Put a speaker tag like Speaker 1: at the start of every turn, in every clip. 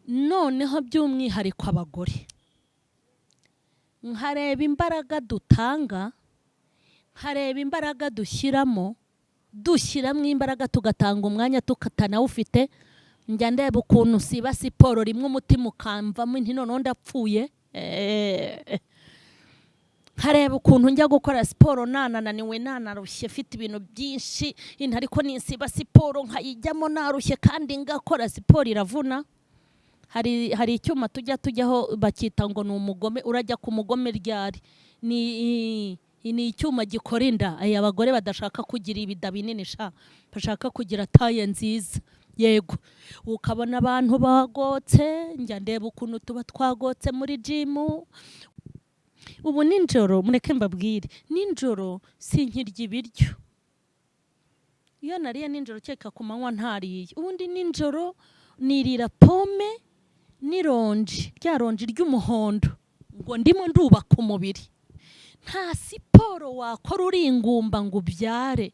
Speaker 1: noneho by'umwihariko abagore nkareba imbaraga dutanga, nkareba imbaraga dushyiramo imbaraga tugatanga umwanya tukatanawufite. Njya ndeba ukuntu siba siporo rimwe umutima ukamvamo inti noneho ndapfuye. Nkareba ukuntu njya gukora siporo nananiwe nanarushye mfite ibintu byinshi ariko ninsiba siporo nkayijyamo narushye kandi ngakora siporo iravuna. Hari icyuma tujyaho bakita ngo ni umugome, urajya ku mugome ryari. Ni icyuma gikora inda, abagore badashaka kugira ibida binini bashaka kugira taye nziza. Yego, ukabona abantu bagotse, njya ndeba ukuntu tuba twagotse muri jimu. Ubu ninjoro mureke mbabwire, ninjoro sinkirya ibiryo. Iyo nariye ninjoro cyeka ku manywa ntariye, ubundi ninjoro nirira pome n'ironji, rya ronji ry'umuhondo, ngo ndimo ndubaka umubiri. Nta siporo wakora uri ingumba ngo ubyare,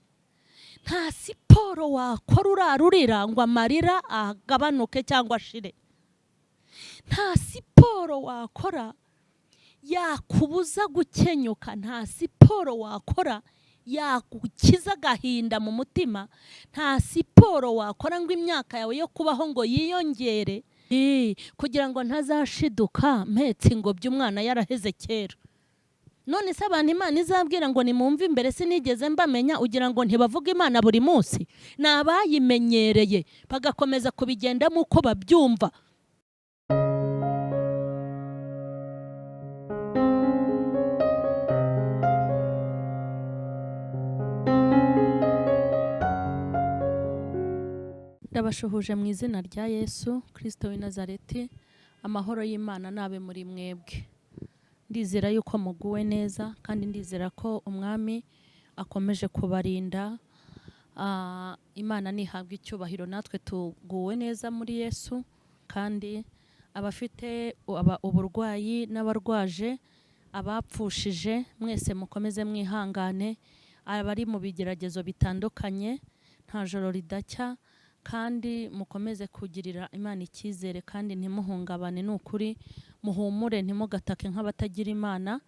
Speaker 1: nta siporo wakora urarurira ngo amarira agabanuke cyangwa ashire, nta siporo wakora yakubuza gukenyuka, nta siporo wakora yagukiza agahinda mu mutima, nta siporo wakora ngo imyaka yawe yo kubaho ngo yiyongere, kugira ngo ntazashiduka mpetse ingobyi umwana yaraheze kera. None se abantu Imana izabwira ngo nimumve imbere sinigeze mbamenya, ugira ngo ntibavuga Imana buri munsi? Ni abayimenyereye bagakomeza kubigendamo uko babyumva. Ndabashuhuje mu izina rya Yesu Kristo w'i Nazareti. Amahoro y'Imana nabe muri mwebwe. Ndizera yuko muguwe neza kandi ndizera ko umwami akomeje kubarinda. Imana nihabwa icyubahiro, natwe tuguwe neza muri Yesu. Kandi abafite uburwayi n'abarwaje, abapfushije, mwese mukomeze mwihangane. Abari mu bigeragezo bitandukanye, nta joro ridacya, kandi mukomeze kugirira Imana icyizere kandi ntimuhungabane. N'ukuri muhumure, ntimugatake nk'abatagira Imana.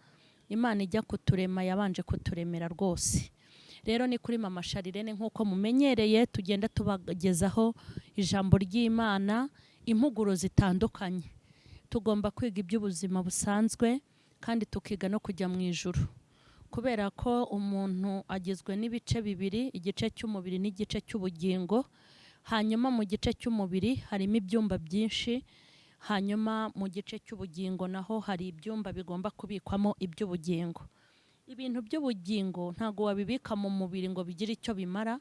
Speaker 1: Imana ijya kuturema yabanje kuturemera rwose. Rero ni kuri Mama Sharirene nk'uko mumenyereye, tugenda tubagezaho ijambo ry'Imana, impuguro zitandukanye. Tugomba kwiga iby'ubuzima busanzwe kandi tukiga no kujya mu ijuru, kubera ko umuntu agizwe n'ibice bibiri, igice cy'umubiri n'igice cy'ubugingo. Hanyuma mu gice cy'umubiri harimo ibyumba byinshi, hanyuma mu gice cy'ubugingo naho hari ibyumba bigomba kubikwamo iby'ubugingo. Ibintu by'ubugingo ntago wabibika mu mubiri ngo bigire icyo bimara,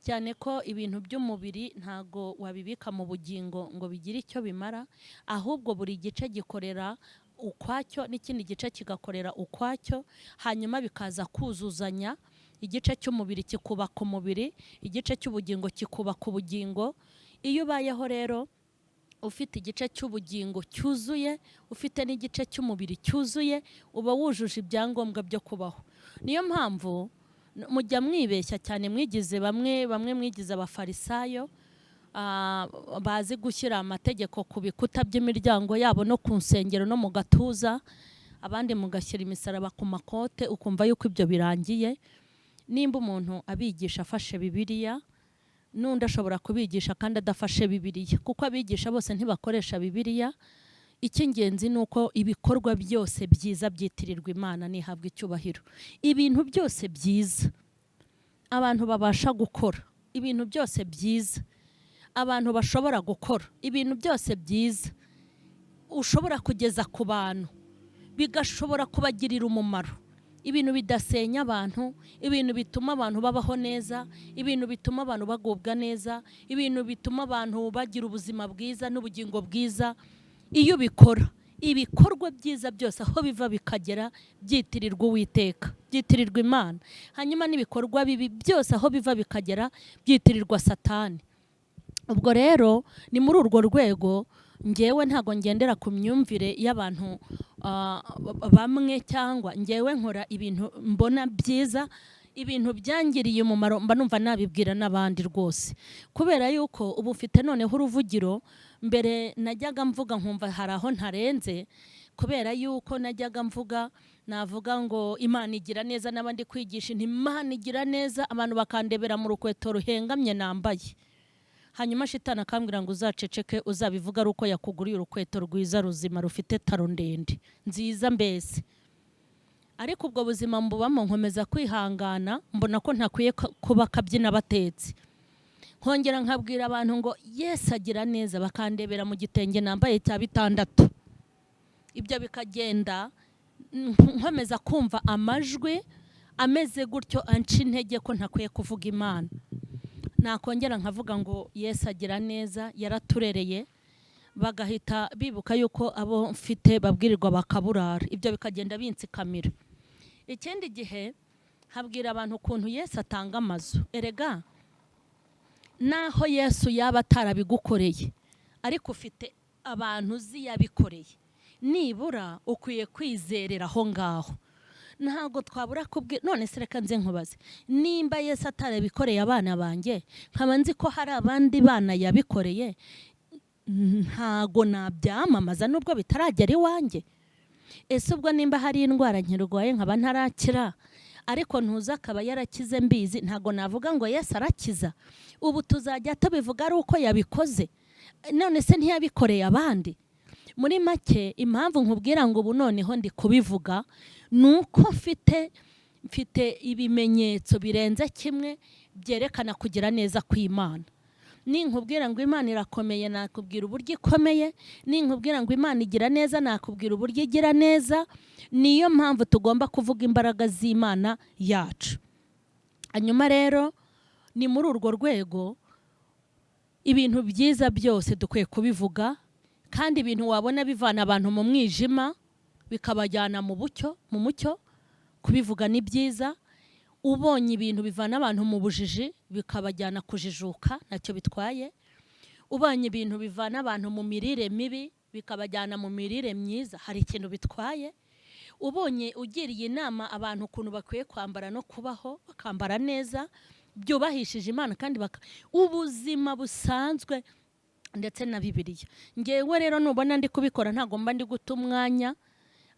Speaker 1: cyane ko ibintu by'umubiri ntago wabibika mu bugingo ngo bigire icyo bimara, ahubwo buri gice gikorera ukwacyo n'ikindi gice kigakorera ukwacyo, hanyuma bikaza kuzuzanya. Igice cy'umubiri kikubaka umubiri, igice cy'ubugingo kikubaka ubugingo. Iyo ubayeho rero ufite igice cy'ubugingo cyuzuye, ufite n'igice cy'umubiri cyuzuye, uba wujuje ibyangombwa byo kubaho. Niyo mpamvu mujya mwibeshya cyane, mwigize bamwe mwigize abafarisayo, bazi gushyira amategeko ku bikuta by'imiryango yabo no ku nsengero no mu gatuza, abandi mugashyira imisaraba ku makote, ukumva yuko ibyo birangiye. Nimba umuntu abigisha afashe Bibiliya, n'undi ashobora kubigisha kandi adafashe Bibiliya, kuko abigisha bose ntibakoresha Bibiliya. Icy'ingenzi ni uko ibikorwa byose byiza byitirirwa Imana, nihabwa icyubahiro. Ibintu byose byiza abantu babasha gukora, ibintu byose byiza abantu bashobora gukora, ibintu byose byiza ushobora kugeza ku bantu bigashobora kubagirira umumaro, ibintu bidasenya abantu, ibintu bituma abantu babaho neza, ibintu bituma abantu bagubwa neza, ibintu bituma abantu bagira ubuzima bwiza n'ubugingo bwiza. Iyo bikora ibikorwa byiza byose aho biva bikagera byitirirwa Uwiteka, byitirirwa Imana. Hanyuma n'ibikorwa bibi byose aho biva bikagera byitirirwa Satani. Ubwo rero ni muri urwo rwego ngewe ntago ngendera ku myumvire y'abantu bamwe, cyangwa ngewe nkora ibintu mbona byiza, ibintu byangiriye umumaro mba numva nabibwira n'abandi rwose, kubera yuko ubu ufite noneho uruvugiro mbere najyaga mvuga nkumva hari aho ntarenze, kubera yuko najyaga mvuga navuga ngo Imana igira neza, n'abandi kwigisha nti Imana igira neza, abantu bakandebera mu rukweto ruhengamye nambaye. Hanyuma shitani akambwira ngo uzaceceke, uzabivuga ari uko yakuguriye urukweto rwiza ruzima rufite taro ndende nziza mbese. Ariko ubwo buzima mbubamo nkomeza kwihangana, mbona ko ntakwiye kuba kabyina batetse. Nkongera nkabwira abantu ngo Yesu agira neza, bakandebera mu gitenge nambaye cya 6. Ibyo bikagenda nkomeza kumva amajwi ameze gutyo anca intege ko ntakwiye kuvuga Imana. Nakongera nkavuga ngo Yesu agira neza, yaraturereye, bagahita bibuka yuko abo mfite babwirirwa bakaburara. Ibyo bikagenda binsikamira. Ikindi gihe habwira abantu ukuntu Yesu atanga amazu. Erega naho Yesu yaba atarabigukoreye, ariko ufite abantu uzi yabikoreye, nibura ukwiye kwizerera aho ngaho. Ntabwo twabura kubwira, none se reka nze nkubaze, nimba Yesu atarabikoreye abana banjye, nkaba nzi ko hari abandi bana yabikoreye, ntago nabyamamaza nubwo bitaragera iwanjye. Ese ubwo nimba hari indwara nkirwaye nkaba ntarakira, ariko ntuza akaba yarakize mbizi, ntago navuga ngo Yesu arakiza? Ubu tuzajya tubivuga ari uko yabikoze, none se ntiyabikoreye abandi? Muri make impamvu nkubwira ngo ubu noneho ndi kubivuga nuko mfite ibimenyetso birenze kimwe byerekana kugira neza kw'Imana. Ninkubwira ngo Imana irakomeye, nakubwira uburyo ikomeye. Ninkubwira ngo Imana igira neza, nakubwira uburyo igira neza. Niyo mpamvu tugomba kuvuga imbaraga z'Imana yacu. Hanyuma rero ni muri urwo rwego ibintu byiza byose dukwiye kubivuga, kandi ibintu wabona bivana abantu mu mwijima bikabajyana mu mucyo, kubivuga ni byiza. Ubonye ibintu bivana abantu mu bujiji bikabajyana kujijuka, nacyo bitwaye. Ubonye ibintu bivana abantu mu mirire mibi bikabajyana mu mirire myiza, hari ikintu bitwaye. Ubonye ugiriye inama abantu ukuntu bakwiye kwambara no kubaho, bakambara neza byubahishije Imana, kandi ubuzima busanzwe ndetse na Bibiliya. Ngewe rero nubona ndi kubikora ntago mba ndi guta umwanya,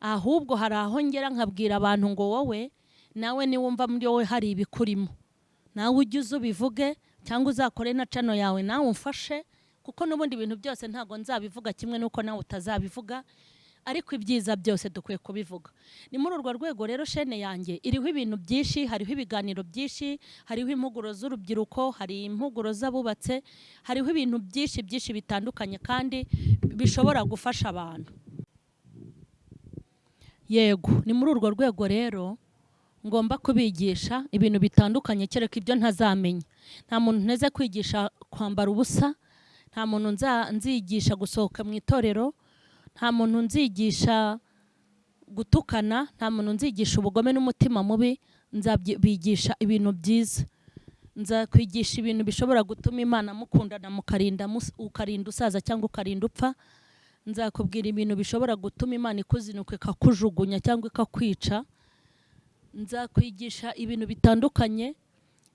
Speaker 1: ahubwo hari aho ngera nkabwira abantu ngo wowe nawe niwumva muri wowe hari ibikurimo, nawe ujye ubivuge, cyangwa uzakore na channel yawe nawe umfashe, kuko n'ubundi ibintu byose ntago nzabivuga kimwe nuko nawe utazabivuga, ariko ibyiza byose dukwiye kubivuga. Ni muri urwo rwego rero chaîne yanjye iriho ibintu byinshi, hariho ibiganiro byinshi, hariho impuguro z'urubyiruko, hari impuguro z'abubatse, hariho ibintu byinshi bitandukanye kandi bishobora gufasha abantu. Yego, ni muri urwo rwego rero ngomba kubigisha ibintu bitandukanye, kereka ibyo ntazamenya. Nta muntu nteze kwigisha kwambara ubusa, nta muntu nzigisha gusohoka mu itorero, nta muntu nzigisha gutukana, nta muntu nzigisha ubugome n'umutima mubi. Nzabigisha ibintu byiza, nzakwigisha ibintu bishobora gutuma Imana mukundana ukarinda usaza cyangwa ukarinda upfa. Nzakubwira ibintu bishobora gutuma Imana ikuzinuka ikakujugunya cyangwa ikakwica. Nzakwigisha ibintu bitandukanye,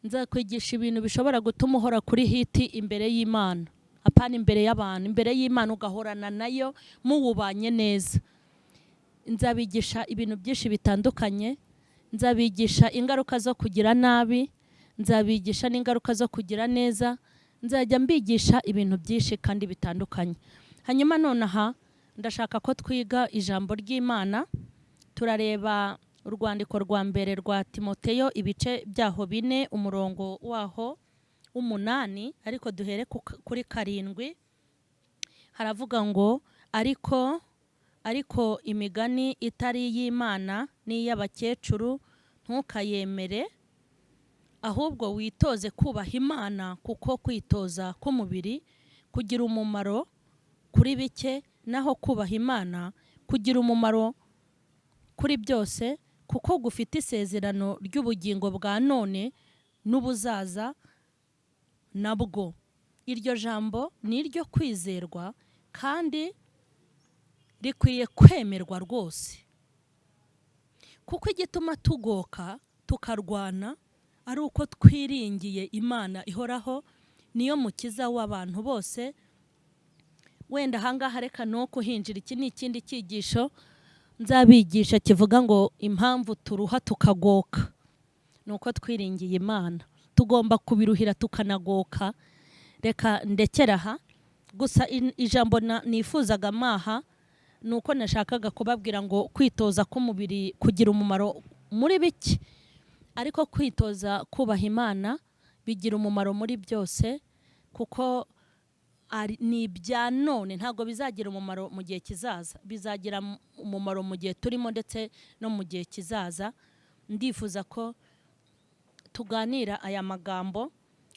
Speaker 1: nzakwigisha ibintu bishobora gutuma uhora kuri hiti imbere y'Imana, apana imbere y'abantu. Imbere y'Imana ugahorana nayo muwubanye neza. Nzabigisha ibintu byinshi bitandukanye, nzabigisha ingaruka zo kugira nabi, nzabigisha n'ingaruka zo kugira neza. Nzajya mbigisha ibintu byinshi kandi bitandukanye. Hanyuma nonaha ndashaka ko twiga ijambo ry'Imana. Turareba urwandiko rwa mbere rwa Timoteyo, ibice byaho 4, umurongo waho 8, ariko duhere kuri 7. Haravuga ngo ariko imigani itari y'Imana n'iy'abakecuru ntukayemere, ahubwo witoze kubaha Imana, kuko kwitoza k'umubiri kugira umumaro kuri bike, naho kubaha Imana kugira umumaro kuri byose, kuko gufite isezerano ry'ubugingo bwa none n'ubuzaza nabwo. Iryo jambo ni iryo kwizerwa kandi rikwiye kwemerwa rwose, kuko igituma tugoka tukarwana ari uko twiringiye Imana ihoraho, niyo mukiza w'abantu bose wenda ahangaha reka no kuhinjira, iki ni ikindi cyigisho nzabigisha kivuga ngo impamvu turuha tukagoka nuko twiringiye Imana. Tugomba kubiruhira tukanagoka. Reka ndekera aha. Gusa ijambo nifuzaga maha nuko nashakaga kubabwira ngo kwitoza k'umubiri kugira umumaro muri biki, ariko kwitoza kubaha Imana bigira umumaro muri byose, kuko ni ibya none, ntabwo bizagira umumaro mu gihe kizaza, bizagira umumaro mu gihe turimo ndetse no mu gihe kizaza. Ndifuza ko tuganira aya magambo,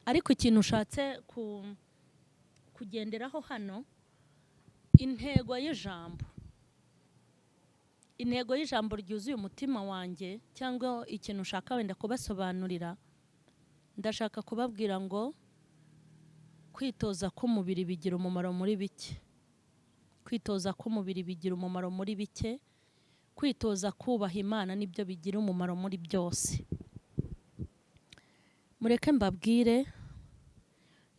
Speaker 1: ariko ikintu ushatse kugenderaho hano, intego y'ijambo ryuzuye umutima wanjye, cyangwa ikintu ushaka wenda kubasobanurira, ndashaka kubabwira ngo kwitoza k'umubiri bigira umumaro muri bike. Kwitoza k'umubiri bigira umumaro muri bike, kwitoza kubaha Imana nibyo bigira umumaro muri byose. Mureke mbabwire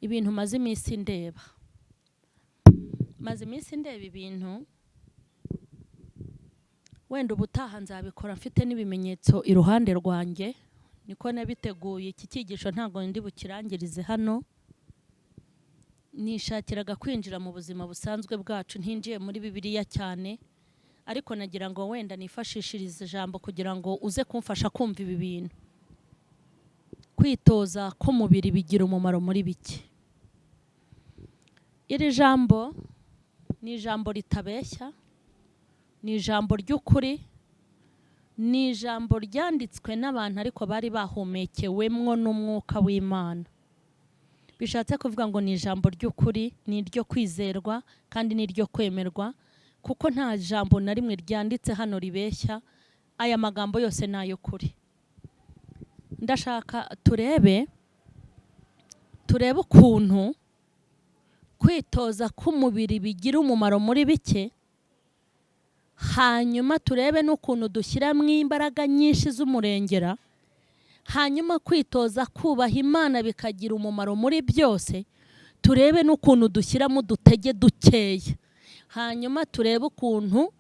Speaker 1: ibintu maze iminsi ndeba. Maze iminsi ndeba ibintu, wenda ubutaha nzabikora mfite n'ibimenyetso iruhande rwanjye, niko nabiteguye. Iki cyigisho ntabwo ndi bukirangirize hano, nishakiraga kwinjira mu buzima busanzwe bwacu, ntinjiye muri Bibiliya cyane, ariko nagira ngo wenda nifashishirize ijambo kugira ngo uze kumfasha kumva ibi bintu. Kwitoza k'umubiri bigira umumaro muri bike. Iri jambo ni ijambo ritabeshya, ni ijambo ry'ukuri, ni ijambo ryanditswe n'abantu ariko bari bahumekewemwo n'umwuka w'Imana. Bishatse kuvuga ngo ni ijambo ry'ukuri, ni iryo kwizerwa kandi ni iryo kwemerwa, kuko nta jambo na rimwe ryanditse hano ribeshya. Aya magambo yose ni ay'ukuri. Ndashaka turebe ukuntu kwitoza k'umubiri bigira umumaro muri bike, hanyuma turebe n'ukuntu dushyiramo imbaraga nyinshi z'umurengera, hanyuma kwitoza kubaha Imana bikagira umumaro muri byose, turebe n'ukuntu dushyiramo udutege dukeya, hanyuma turebe ukuntu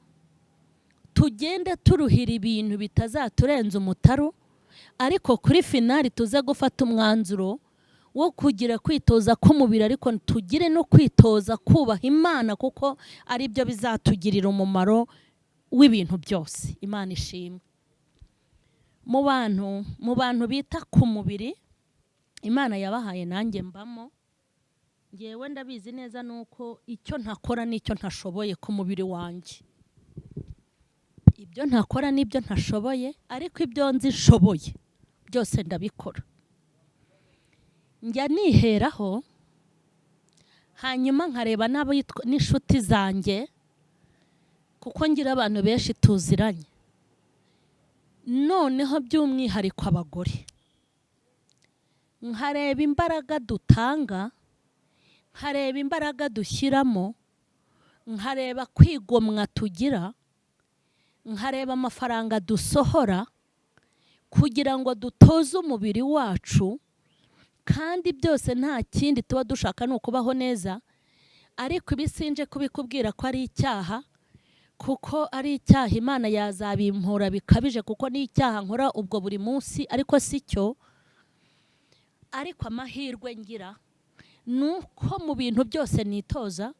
Speaker 1: tugenda turuhira ibintu bitazaturenza umutaru, ariko kuri finali tuze gufata umwanzuro wo kugira kwitoza k'umubiri, ariko tugire no kwitoza kubaha Imana, kuko ari byo bizatugirira umumaro w'ibintu byose. Imana ishimwe. Mu bantu bita ku mubiri Imana yabahaye nanjye mbamo, ngewe ndabizi neza nuko icyo ntakora n'icyo ntashoboye ku mubiri wanjye. Ibyo ntakora n'ibyo ntashoboye, ariko ibyo nzi nshoboye byose ndabikora. Njya niheraho, hanyuma nkareba n'inshuti zanjye, kuko ngira abantu benshi tuziranye, noneho by'umwihariko abagore. Nkareba imbaraga dutanga, nkareba imbaraga dushyiramo, nkareba kwigomwa tugira, nkareba amafaranga dusohora kugira ngo dutoze umubiri wacu, kandi byose nta kindi tuba dushaka ni ukubaho neza. Ariko ibi sinje kubikubwira ko ari icyaha, kuko ari icyaha Imana yazabimpora bikabije, kuko ni icyaha nkora ubwo buri munsi, ariko si cyo. Ariko amahirwe ngira nuko mu bintu byose nitoza,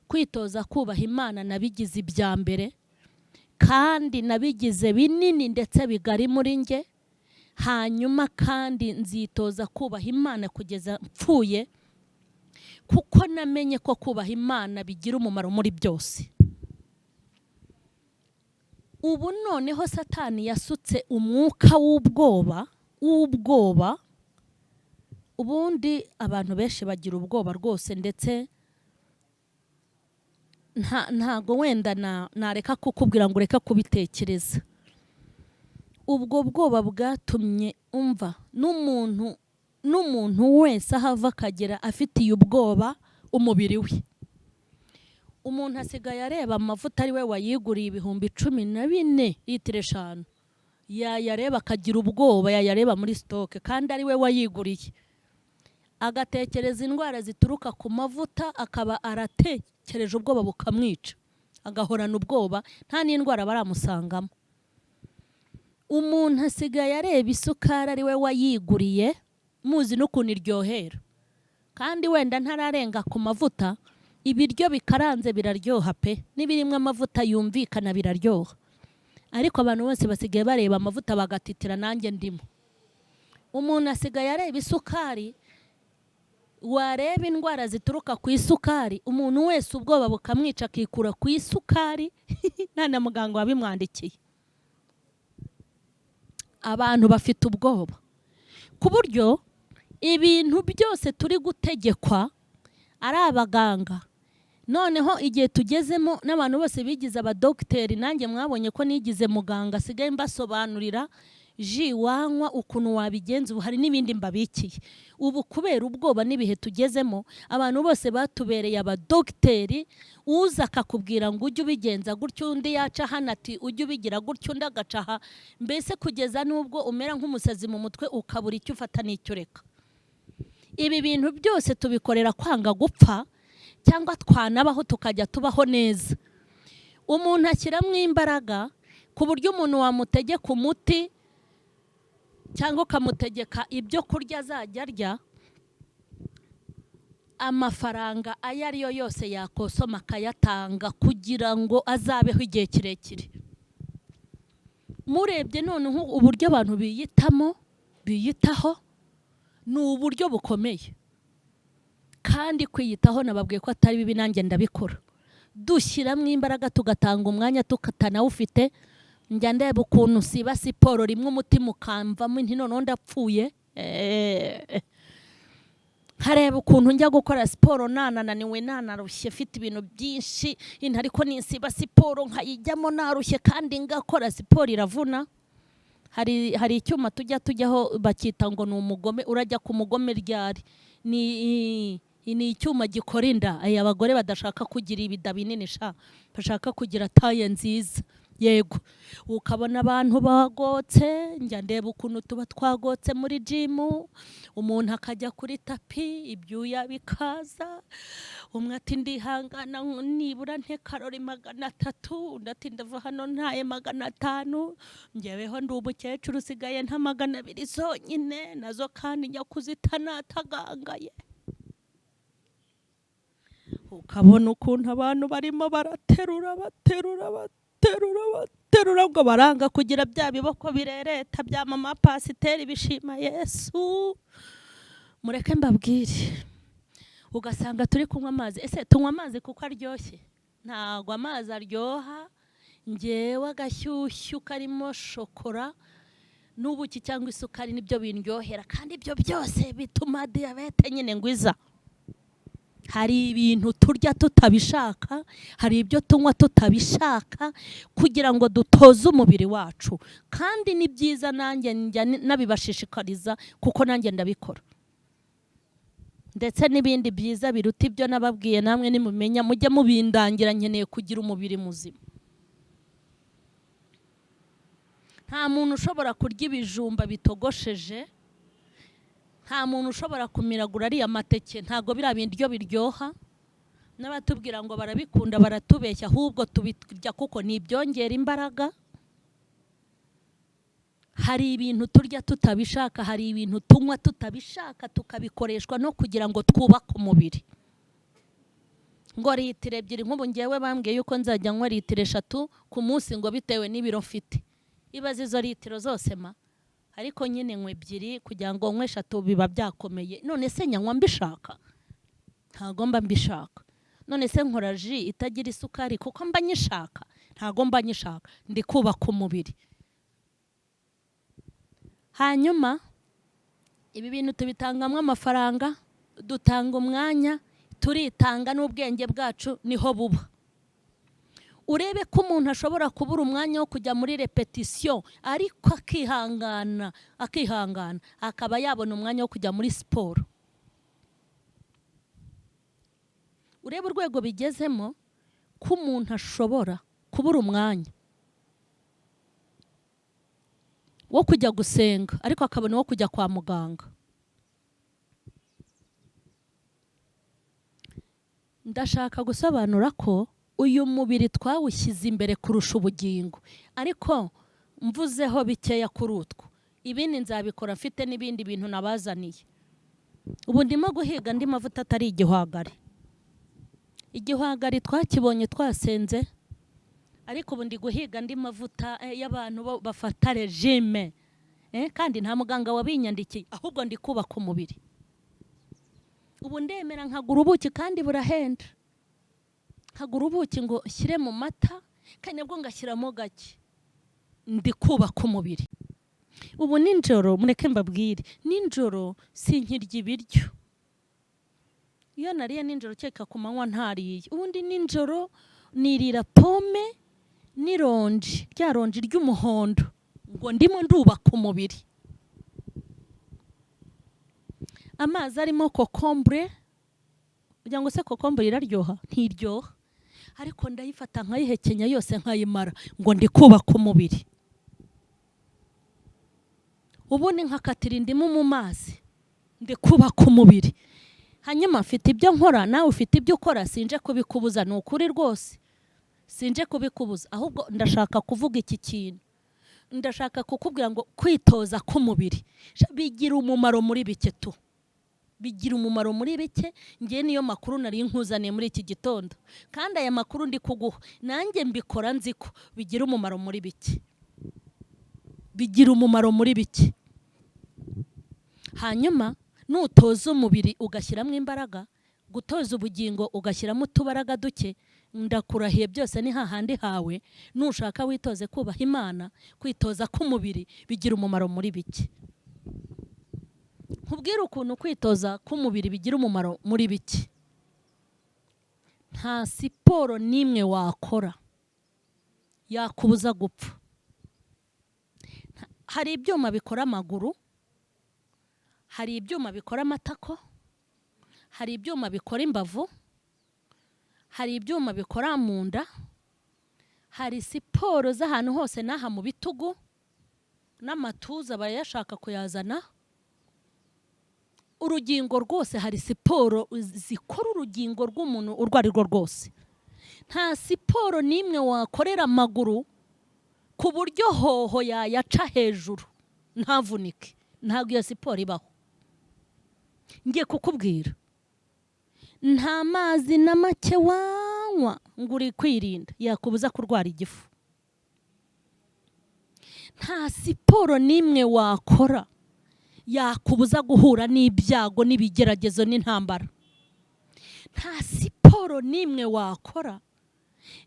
Speaker 1: kwitoza kubaha Imana nabigize ibya mbere, kandi nabigize binini ndetse bigari muri nge. Hanyuma kandi nzitoza kubaha Imana kugeza mpfuye, kuko namenye ko kubaha Imana bigira umumaro muri byose. Ubu noneho Satani yasutse umwuka w'ubwoba. Ubundi abantu benshi bagira ubwoba rwose, ndetse ntago wenda nareka kukubwira ngo ureka kubitekereza. Ubwo bwoba bwatumye umva n'umuntu wese ahava akagera afitiye ubwoba umubiri we. Umuntu asigaye areba amavuta ari we wayiguriye ibihumbi 14 litiro 5, yayareba akagira ubwoba, yayareba muri stoke kandi ari we wayiguriye. Agatekereza indwara zituruka ku mavuta, akaba yatekereje ubwoba bukamwica agahorana ubwoba nta n'indwara baramusangamo. Umuntu asigaye areba isukari ari we wayiguriye, muzi n'ukuntu iryohera, kandi wenda ntararenga ku mavuta. Ibiryo bikaranze biraryoha pe, n'ibirimwe amavuta yumvikana biraryoha, ariko abantu bose basigaye bareba amavuta bagatitira, nanjye ndimo. Umuntu asigaye areba isukari, wareba indwara zituruka ku isukari, umuntu wese ubwoba bukamwica akikura ku isukari nta na muganga wabimwandikiye. Abantu bafite ubwoba ku buryo ibintu byose turi gutegekwa ari abaganga. Noneho igihe tugezemo n'abantu bose bigize abadogiteri, nanjye mwabonye ko nigize muganga, sigaye mbasobanurira ji wanywa ukuntu wabigenza. Ubu hari n'ibindi mbabikiye. Ubu kubera ubwoba n'ibihe tugezemo, abantu bose batubereye abadogiteri. Uza akakubwira ngo ujye ubigenza gutyo, undi yaca hano ati ujye ubigira gutyo, undi agaca aha, mbese kugeza n'ubwo umera nk'umusazi mu mutwe ukabura icyo ufata n'icyo ureka. Ibi bintu byose tubikorera kwanga gupfa, cyangwa twanabaho tukajya tubaho neza. Umuntu ashyiramo imbaraga ku buryo umuntu wamutegeka umuti cyangwa ukamutegeka ibyo kurya azajya arya, amafaranga ayo ari yo yose yakosoma akayatanga kugira ngo azabeho igihe kirekire. Murebye noneho uburyo abantu biyitaho ni uburyo bukomeye, kandi kwiyitaho nababwiye ko atari bibi, nanjye ndabikora. Dushyiramo imbaraga tugatanga umwanya tukatanawufite. Njya ndeba ukuntu siba siporo rimwe umutima ukamvamo inti noneho ndapfuye. Nkareba ukuntu njya gukora siporo nananiwe nanarushye, mfite ibintu byinshi, ariko ninsiba siporo nkayijyamo narushye, kandi ngakora siporo iravuna. Hari icyuma tujyaho bakita ngo ni umugome. Urajya ku mugome ryari? Ni icyuma gikora inda. Abagore badashaka kugira ibida binini, bashaka kugira taye nziza. Yego, ukabona abantu bagotse. Njya ndeba ukuntu tuba twagotse muri jimu, umuntu akajya kuri tapi, ibyuya bikaza. Umwe ati ndihangana nibura nte karori 300, undi ati ndava hano ntaye 500. Njyeweho ndi umukecuru usigaye nta 200 zonyine, nazo kandi njya kuzitana atagangaye. Ukabona ukuntu abantu barimo baraterura ngo baranga kugira bya biboko birereta bya mama pasiteri bishima Yesu. Mureke mbabwire, ugasanga turi kunywa amazi. Ese tunywa amazi kuko aryoshye? Ntago amazi aryoha. Njyewe agashyushyu karimo shokora n'ubuki cyangwa isukari nibyo bindyohera, kandi ibyo byose bituma diyabete nyine ngwiza. Hari ibintu turya tutabishaka, hari ibyo tunywa tutabishaka, kugira ngo dutoze umubiri wacu. Kandi ni byiza, nanjye nabibashishikariza kuko nanjye ndabikora. Ndetse n'ibindi byiza biruta ibyo nababwiye, namwe nimumenya mujye mubindangira. Nkeneye kugira umubiri muzima. Nta muntu ushobora kurya ibijumba bitogosheje, nta muntu ushobora kumiragura ariya mateke. Ntago biriya biryo biryoha. N'abatubwira ngo barabikunda baratubeshya, ahubwo tubirya kuko ni ibyongera imbaraga. Hari ibintu turya tutabishaka, hari ibintu tunywa tutabishaka, tukabikoreshwa no kugira ngo twubake umubiri. Ngo litiro 2, nk'ubu njyewe bambwiye yuko nzajya nywa litiro 3 ku munsi, ngo bitewe n'ibiro mfite. Ibaze izo litiro zose ariko nyine nywe 2 kugira ngo nywe 3 biba byakomeye. None se nyanywa mbishaka? Ntago mba mbishaka. None se nkora ji itagira isukari kuko mba nyishaka? Ntago mba nyishaka. Ndi kubaka umubiri. Hanyuma ibi bintu tubitangamwe amafaranga, dutanga umwanya, turitanga n'ubwenge bwacu niho buba. Urebe ko umuntu ashobora kubura umwanya wo kujya muri repetition, ariko akihangana akaba yabona umwanya wo kujya muri siporo. Urebe urwego bigezemo ko umuntu ashobora kubura umwanya wo kujya gusenga, ariko akabona wo kujya kwa muganga. ndashaka gusobanura ko uyu mubiri twawushyize imbere kurusha ubugingo, ariko mvuzeho bikeya kuri utwo, ibindi nzabikora mfite n'ibindi bintu nabazaniye. Ubu ndimo guhiga andi mavuta atari igihwagari. Igihwagari twakibonye twasenze, ariko ubu ndi guhiga andi mavuta y'abantu bafata regime, kandi nta muganga wabinyandikiye, ahubwo ndi kubaka umubiri. Ubu ndemera nkagura ubuki kandi burahenda, nkagura ubuki ngo shyire mu mata kandi nabwo ngashyiramo gake, ndi kubaka umubiri. Ubu ninjoro mureke mbabwire, ninjoro sinkirya ibiryo. Iyo nariye ninjoro cyeka ku manywa ntariye, ubundi ninjoro nirira pome n'ironji, rya ronji ry'umuhondo, ngo ndimo ndubaka umubiri. Amazi arimo kokombure, kugira ngo se kokombure iraryoha? Ntiryoha, ariko ndayifata nkayihekenya yose nkayimara, ngo ndi kubaka umubiri. Ubundi nkakatira indimu mu mazi, ndi kubaka umubiri. Hanyuma mfite ibyo nkora, nawe ufite ibyo ukora, sinje kubikubuza, ni ukuri rwose sinje kubikubuza, ahubwo ndashaka kuvuga iki kintu. Ndashaka kukubwira ngo kwitoza k'umubiri bigira umumaro muri bike tu, bigira umumaro muri bike. Ngiye niyo makuru nari nkuzaniye muri iki gitondo, kandi aya makuru ndi kuguha nanjye mbikora nziko bigira umumaro muri bike, bigira umumaro muri bike. Hanyuma nutoza umubiri ugashyiramo imbaraga, gutoza ubugingo ugashyiramo utubaraga duke, ndakurahiye byose ni hahandi hawe. Nushaka witoze kubaha Imana, kwitoza k'umubiri bigira umumaro muri bike. Nkubwira ukuntu kwitoza k'umubiri bigira umumaro muri bike. Nta siporo n'imwe wakora yakubuza gupfa. Hari ibyuma bikora amaguru, hari ibyuma bikora amatako, hari ibyuma bikora imbavu, hari ibyuma bikora mu nda, hari siporo z'ahantu hose n'aha mu bitugu n'amatuza bayashaka kuyazana. Urugingo rwose hari siporo zikora urugingo rw'umuntu urwo ari rwo rwose. Nta siporo n'imwe wakorera amaguru ku buryo hoho yayaca hejuru ntavunike, ntabwo iyo siporo ibaho. Ngiye kukubwira, nta mazi na make wanywa ngo uri kwirinda yakubuza kurwara igifu. Nta siporo n'imwe wakora yakubuza guhura n'ibyago n'ibigeragezo n'intambara. Nta siporo n'imwe wakora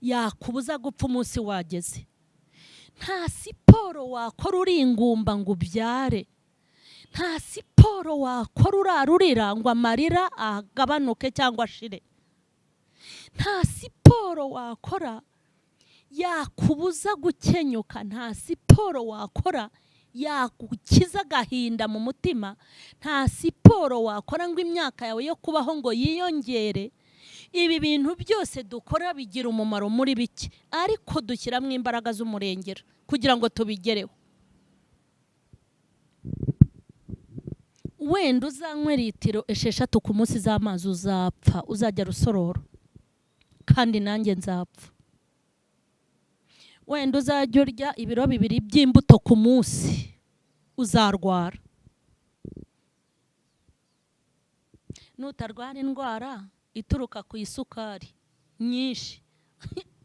Speaker 1: yakubuza gupfa umunsi wageze. Nta siporo wakora uri ingumba ngo ubyare. Nta siporo wakora urarurira ngo amarira agabanuke cyangwa ashire. Nta siporo wakora yakubuza gukenyuka. Nta siporo wakora yagukiza agahinda mu mutima. Nta siporo wakora ngo imyaka yawe yo kubaho ngo yiyongere. Ibi bintu byose dukora bigira umumaro muri bike, ariko dushyiramo imbaraga z'umurengero kugira ngo tubigereho. Wenda uzanywe litiro 6 ku munsi z'amazi uzapfa, uzajya rusororo, kandi nanjye nzapfa. Wenda uzajya urya ibiro 2 by'imbuto ku munsi, uzarwara. Nutarwara indwara ituruka ku isukari nyinshi,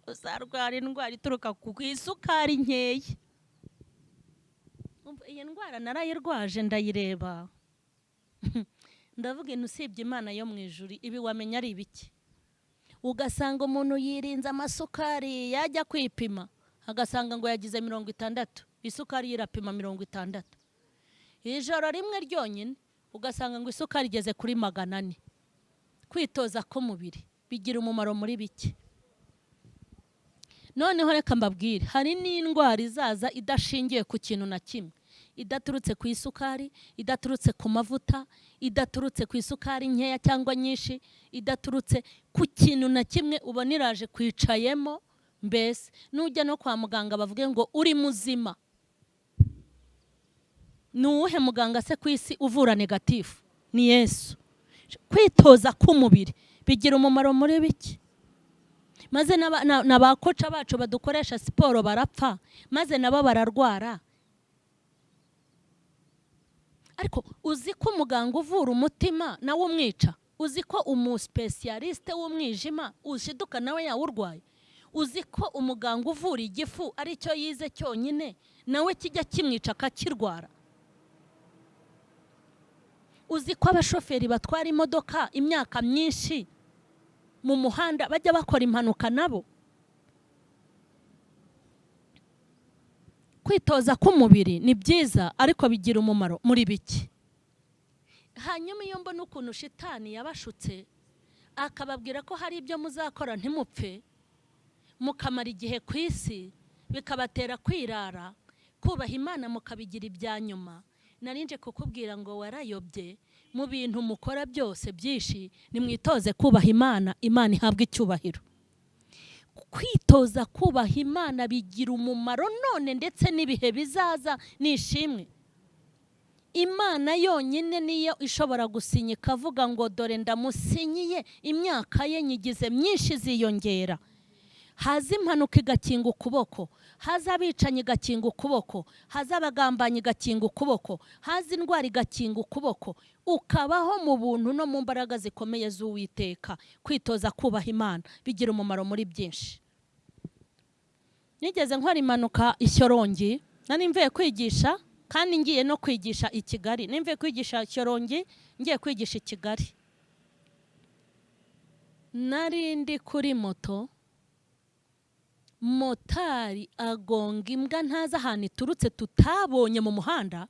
Speaker 1: uzarwara indwara ituruka ku isukari nkeya. Iyi ndwara narayirwaje ndayireba, ndavuga intu usibye Imana yo mu ijuru ibi wamenya ari ibiki. Ugasanga umuntu yirinze amasukari, yajya kwipima agasanga ngo yagize 60, isukari yirapima 60. Ijoro rimwe ryonyine ugasanga ngo isukari igeze kuri 400. Kwitoza k'umubiri bigira umumaro muri bike. Noneho reka mbabwire, hari n'indwara izaza idashingiye ku kintu na kimwe, idaturutse ku isukari, idaturutse ku mavuta, idaturutse ku isukari nkeya cyangwa nyinshi, idaturutse ku kintu na kimwe ubona iraje kwicayemo. Mbese nujya no kwa muganga bavuge ngo uri muzima, nuwuhe muganga se ku isi uvura negatifu? Ni Yesu. Kwitoza k'umubiri bigira umumaro muri biki? Maze n'abakoca bacu badukoresha siporo barapfa, maze nabo bararwara. Ariko uzi ko umuganga uvura umutima nawe umwica? Uzi ko umuspecialiste w'umwijima ushiduka nawe yawurwaye? Uzi ko umuganga uvura igifu ari cyo yize cyonyine nawe kijya kimwica akakirwara? Uzi ko abashoferi batwara imodoka imyaka myinshi mu muhanda bajya bakora impanuka nabo? Kwitoza k'umubiri ni byiza, ariko bigira umumaro muri biki? Hanyuma iyo mbona ukuntu shitani yabashutse akababwira ko hari ibyo muzakora ntimupfe, mukamara igihe ku isi, bikabatera kwirara, kubaha Imana mukabigira ibya nyuma, narinje kukubwira ngo warayobye. Mu bintu mukora byose byinshi nimwitoze kubaha Imana, Imana ihabwa icyubahiro. Kwitoza kubaha Imana bigira umumaro none ndetse n'ibihe bizaza nishimwe. Imana yonyine niyo ishobora gusinya ikavuga ngo dore ndamusinyiye, imyaka ye nyigize myinshi ziyongera. Haza impanuka igakinga ukuboko, haza abicanyi igakinga ukuboko, haza abagambanyi igakinga ukuboko, haza indwara igakinga ukuboko, ukabaho mu buntu no mu mbaraga zikomeye z'Uwiteka. Kwitoza kubaha Imana bigira umumaro muri byinshi. Nigeze nkora impanuka Ishyorongi, nari mvuye kwigisha kandi ngiye no kwigisha i Kigali. Nimvuye kwigisha Ishyorongi ngiye kwigisha i Kigali. Nari ndi kuri moto, motari agonga imbwa ntazi ahantu iturutse tutabonye mu muhanda,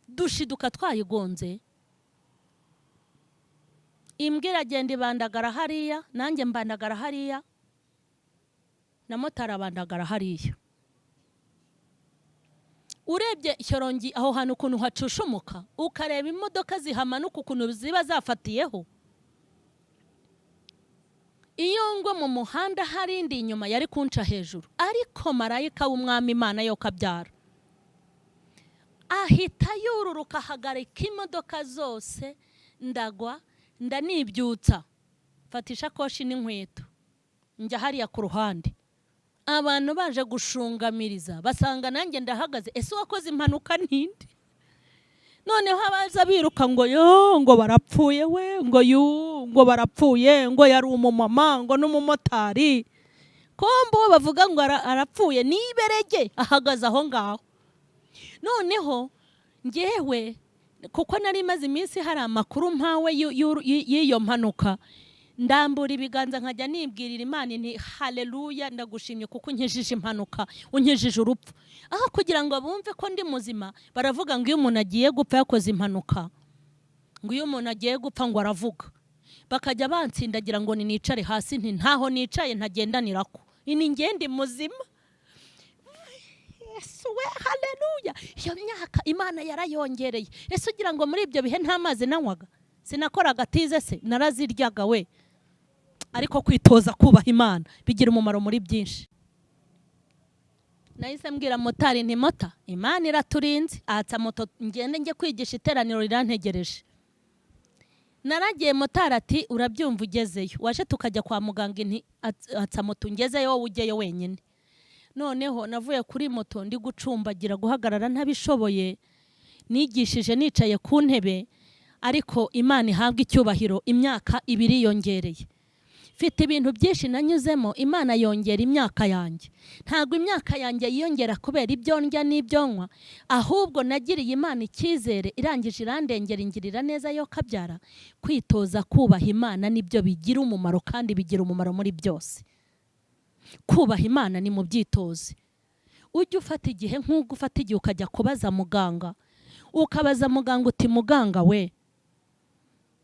Speaker 1: dushiduka twayigonze. Imbwa iragenda ibandagara hariya, nanjye mbandagara hariya, na motari abandagara hariya. Urebye Ishyorongi aho hantu ukuntu hacushumuka, ukareba imodoka zihamanuka ukuntu ziba zafatiyeho, iyo ngo mu muhanda hari indi inyuma yari kunca hejuru, ariko marayika w'Umwami Imana yo kabyara ahita yururuka ahagarika imodoka zose, ndagwa ndanibyutsa, fatisha koshi n'inkweto, njya hariya ku ruhande. Abantu baje gushungamiriza basanga nanjye ndahagaze, ese wakoze impanuka ninde? Noneho abaza biruka ngo yo, ngo barapfuye we, ngo barapfuye, ngo yari umumama, ngo n'umumotari. Kombo bavuga ngo arapfuye, niberege ahagaze aho ngaho. Noneho ngewe kuko nari maze iminsi hari amakuru mpawe y'iyo mpanuka, ndambura ibiganza nkajya nibwirira Imana nti haleluya, ndagushimye kuko unkijije impanuka, unkijije urupfu. Aho kugira ngo bumve ko ndi muzima, baravuga ngo iyo umuntu agiye gupfa yakoze impanuka, ngo iyo umuntu agiye gupfa ngo aravuga. Bakajya bansindagira ngo nicare hasi, nti ntaho nicaye ntagendanirako, ini ngende muzima. Yesu we, haleluya. Iyo myaka Imana yarayongereye. Ese ugira ngo muri ibyo bihe nta mazi nanywaga? Sinakoraga tize se? Naraziryaga we. Ariko kwitoza kubaha Imana bigira umumaro muri byinshi. Nahise mbwira motari nti mota, Imana iraturinze, ahatsa moto ngende njye kwigisha iteraniro rirantegereje. Naragiye, motari ati urabyumva ugezeyo, waje tukajya kwa muganga, nti atsa moto ngezeyo wowe ujyeyo wenyine. Noneho navuye kuri moto ndi gucumbagira guhagarara ntabishoboye, nigishije nicaye ku ntebe, ariko Imana ihabwa icyubahiro, imyaka 2 yongereye. Mfite ibintu byinshi nanyuzemo, Imana yongera imyaka yanjye. Ntago imyaka yanjye yiyongera kubera ibyo ndya n'ibyonwa, ahubwo nagiriye Imana icyizere, irangije irandengera ingirira neza yo kabyara. Kwitoza kubaha Imana nibyo bigira umumaro kandi bigira umumaro muri byose. Kubaha Imana ni mu byitoze. Ujye ufata igihe nk'uko ufata igihe ukajya kubaza muganga, ukabaza muganga uti muganga we,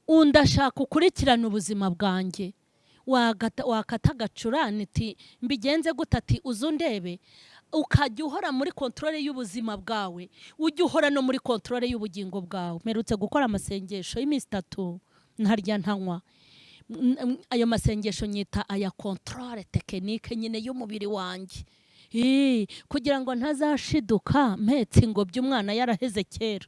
Speaker 1: undashaka ukurikirana ubuzima bwanjye, wakata agacurane iti mbigenze gutati uzundebe. Ukajya uhora muri kontrole y'ubuzima bwawe, ujye uhora no muri kontrole y'ubugingo bwawe. Merutse gukora amasengesho y'iminsi 3 ntarya ntanywa. Ayo masengesho nyita aya kontrole tekinike nyine y'umubiri wanjye, kugira ngo ntazashiduka mpetse ngo by'umwana yaraheze kera.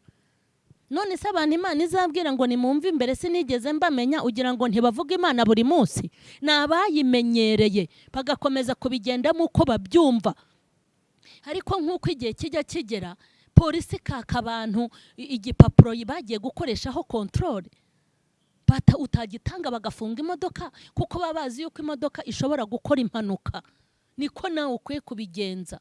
Speaker 1: none se abantu Imana izabwira ngo nimumve imbere sinigeze mbamenya ugira ngo ntibavuga Imana buri munsi? Ni abayimenyereye bagakomeza kubigendamo uko babyumva. Ariko nk'uko igihe kijya kigera polisi kaka abantu igipapuro bagiye gukoreshaho control, utagitanga bagafunga imodoka kuko baba bazi yuko imodoka ishobora gukora impanuka. Niko nawe ukwiye kubigenza.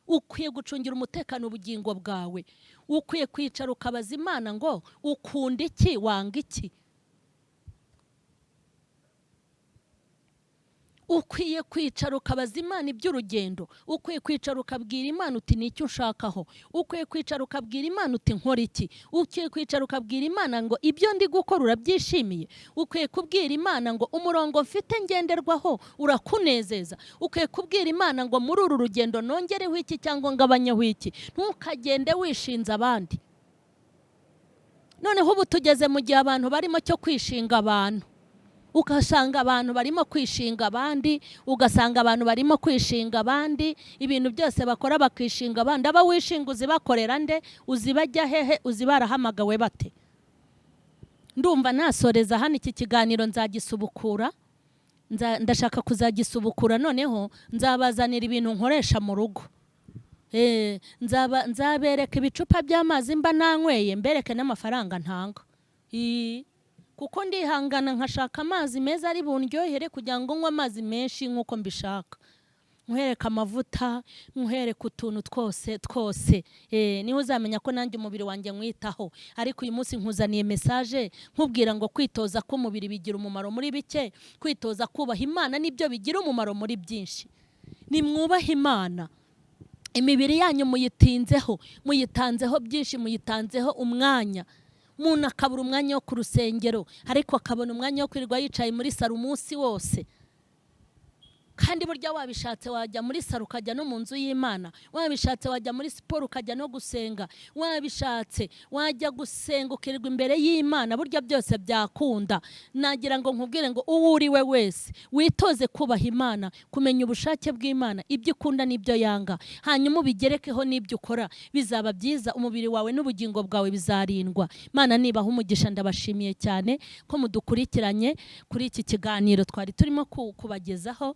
Speaker 1: Ukwiye gucungira umutekano ubugingo bwawe. Ukwiye kwicara ukabaza Imana ngo ukunda iki, wanga iki. Ukwiye kwicara ukabaza Imana iby'urugendo. Ukwiye kwicara ukabwira Imana uti ni icyo ushakaho. Ukwiye kwicara ukabwira Imana uti nkora iki. Ukwiye kwicara ukabwira Imana ngo ibyo ndi gukora urabyishimiye. Ukwiye kubwira Imana ngo umurongo mfite ngenderwaho urakunezeza. Ukwiye kubwira Imana ngo muri uru rugendo nongereho iki cyangwa ngabanyeho iki. Ntukagende wishinza abandi. Noneho ubu tugeze mu gihe abantu barimo cyo kwishinga abantu. Ugasanga abantu barimo kwishinga abandi, ugasanga abantu barimo kwishinga abandi, ibintu byose bakora bakishinga abandi. Aba wishinga uzibakorera nde? Uzibajya hehe? Uzibarahamagawe bate? Ndumva nasoreza hano iki kiganiro nzagisubukura. Ndashaka kuzagisubukura, noneho nzabazanira ibintu nkoresha mu rugo. Nzabereka ibicupa by'amazi mba nanyweye, mbereke n'amafaranga ntanga. Kuko ndihangana nkashaka amazi meza ari bundyohere kugira ngo nywe amazi menshi nk'uko mbishaka. Nkwereka amavuta, nkwereka utuntu twose. Niho uzamenya ko nanjye umubiri wanjye mwitaho. Ariko uyu munsi nkuzaniye message nkubwira ngo kwitoza k'umubiri bigira umumaro muri bike, kwitoza kubaha Imana nibyo bigira umumaro muri byinshi. Nimwubaha Imana. Imibiri yanyu muyitanzeho byinshi, muyitanzeho umwanya. Umuntu akabura umwanya wo ku rusengero, ariko akabona umwanya wo kwirirwa yicaye muri saro umunsi wose. Kandi burya wabishatse wajya muri saro ukajya no mu nzu y'Imana. Wabishatse wajya muri siporo ukajya no gusenga. Wabishatse wajya gusenga ukirirwa imbere y'Imana. Burya byose byakunda. Nagira ngo nkubwire ngo uwo uri we wese witoze kubaha Imana, kumenya ubushake bw'Imana, ibyo ukunda n'ibyo yanga, hanyuma ubigerekeho n'ibyo ukora. Bizaba byiza, umubiri wawe n'ubugingo bwawe bizarindwa. Imana nibaha umugisha. Ndabashimiye cyane ko mudukurikiranye kuri iki kiganiro twari turimo kubagezaho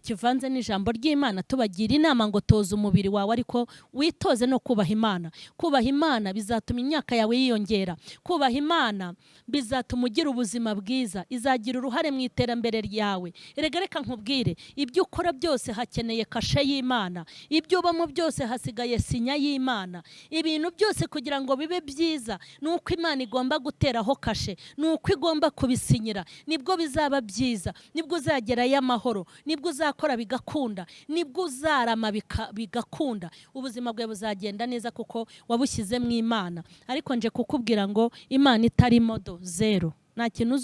Speaker 1: kivanze n'ijambo ry'Imana. Tubagira inama ngo toza umubiri wawe, ariko witoze no kubaha Imana. Kubaha Imana bizatuma imyaka yawe yiyongera. Kubaha Imana bizatuma ugira ubuzima bwiza. Izagira uruhare mu iterambere ryawe. Reka nkubwire, ibyo ukora byose hakeneye kashe y'Imana. Ibyo ubamo byose hasigaye sinya y'Imana. Ibintu byose kugira ngo bibe byiza nuko Imana igomba guteraho kashe, nuko igomba kubisinyira. Nibwo bizaba byiza, nibwo uzagerayo amahoro, nibwo uzakora bigakunda, nibwo uzarama bigakunda. Ubuzima bwawe buzagenda neza kuko wabushyize mu Imana. Ariko nje kukubwira ngo Imana itari modo zero. Nta kintu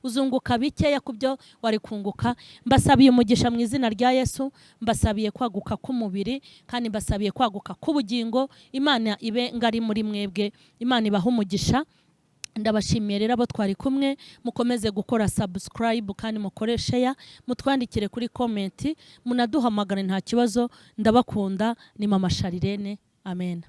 Speaker 1: uzunguka bikeya kubyo wari kunguka. Mbasabiye umugisha mu izina rya Yesu. Mbasabiye kwaguka k'umubiri kandi mbasabiye kwaguka k'ubugingo. Imana ibe ngari muri mwebwe. Imana ibaha umugisha. Ndabashimiye rero abo twari kumwe. Mukomeze gukora subscribe kandi mukore share, mutwandikire kuri comment, munaduhamagare nta kibazo. Ndabakunda. Ni Mama Sharirene. Amen.